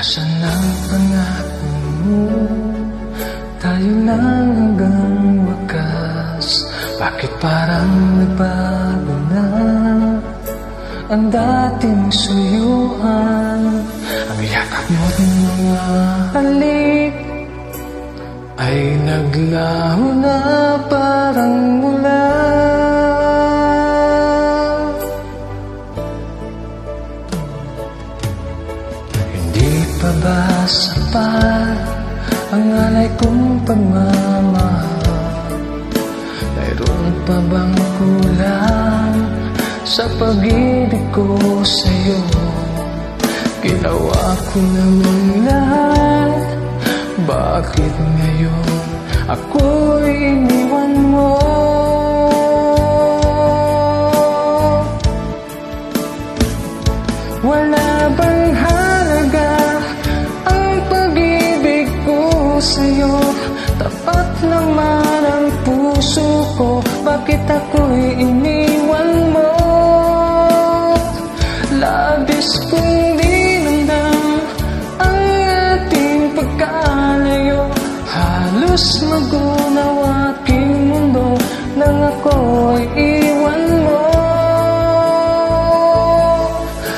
Asan ang pangako mo? Tayo lang hanggang wakas. Bakit parang nagbago na ang dating suyuan? Ang yakap mo't mga halik ay naglaho na parang mula. Hindi pa ba sapat ang alay kong pagmamahal? Mayroon pa bang kulang sa pag-ibig ko sa'yo? Ginawa ko namang lahat, bakit ngayon ako'y iniwan mo? Wala bang halaga ang pag-ibig ko sa'yo? Tapat naman ang puso ko, bakit ako'y iniwan mo? Labis kong dinamdam ang ating pagkalayo. Halos magunaw aking mundo nang ako'y iwan mo.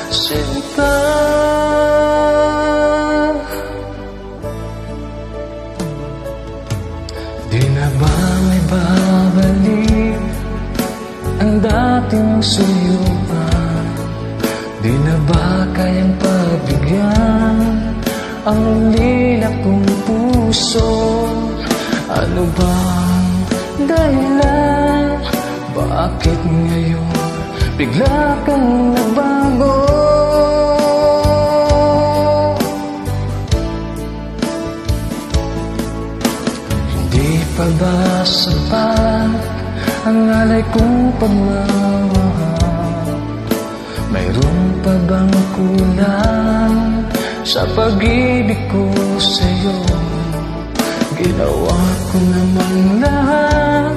Sinta, di na ba may babalik ang dating suyuan? Di na ba kayang pagbigyan ang lila kong puso? Ano bang dahilan? Bakit ngayon bigla kang nagbago? Hindi pa ba sapat ang alay kong pagmamahal? Mayroon pa bang kulang sa pag-ibig ko sa'yo? Ginawa ko namang lahat,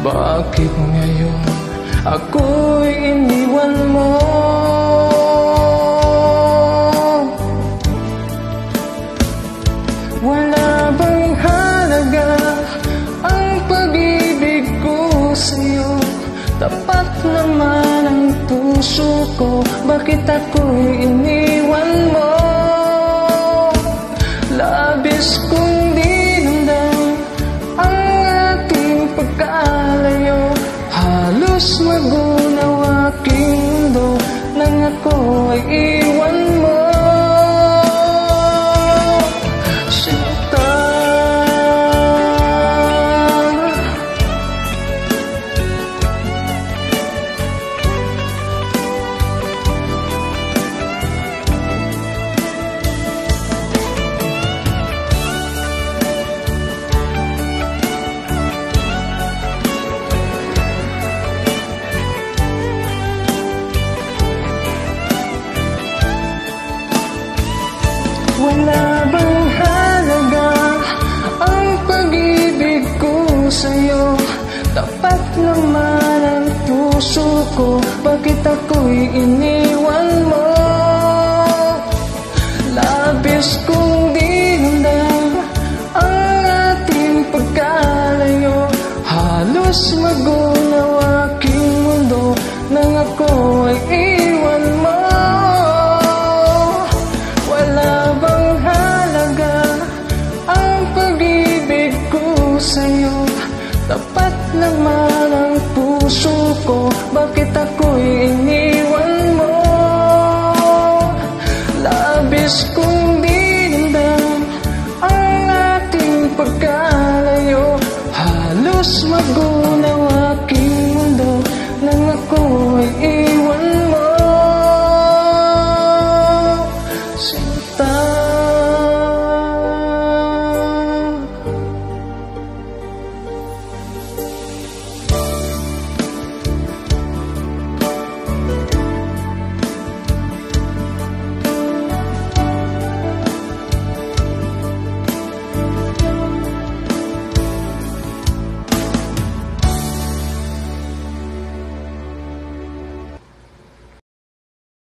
bakit ngayon ako'y iniwan mo? Wala bang halaga ang pag-ibig ko sa'yo? Tapat naman ang puso ko, bakit ako'y iniwan mo? Labis kong dinamdam ang ating pagkalayo. Halos magunaw aking mundo nang ako'y iwan mo. Sinta, wala bang halaga ang pag-ibig ko sa'yo? Tapat naman ang puso ko, bakit ako'y iniwan mo? Labis kong dinamdam ang ating pagkalayo. Halos magunaw aking mundo nang ako'y iwan mo. Sa'yo, tapat naman ang puso ko, bakit ako'y iniwan mo? Labis kong dinamdam ang ating pagkalayo. Halos magunaw aking mundo nang ako'y iwan mo. Sinta,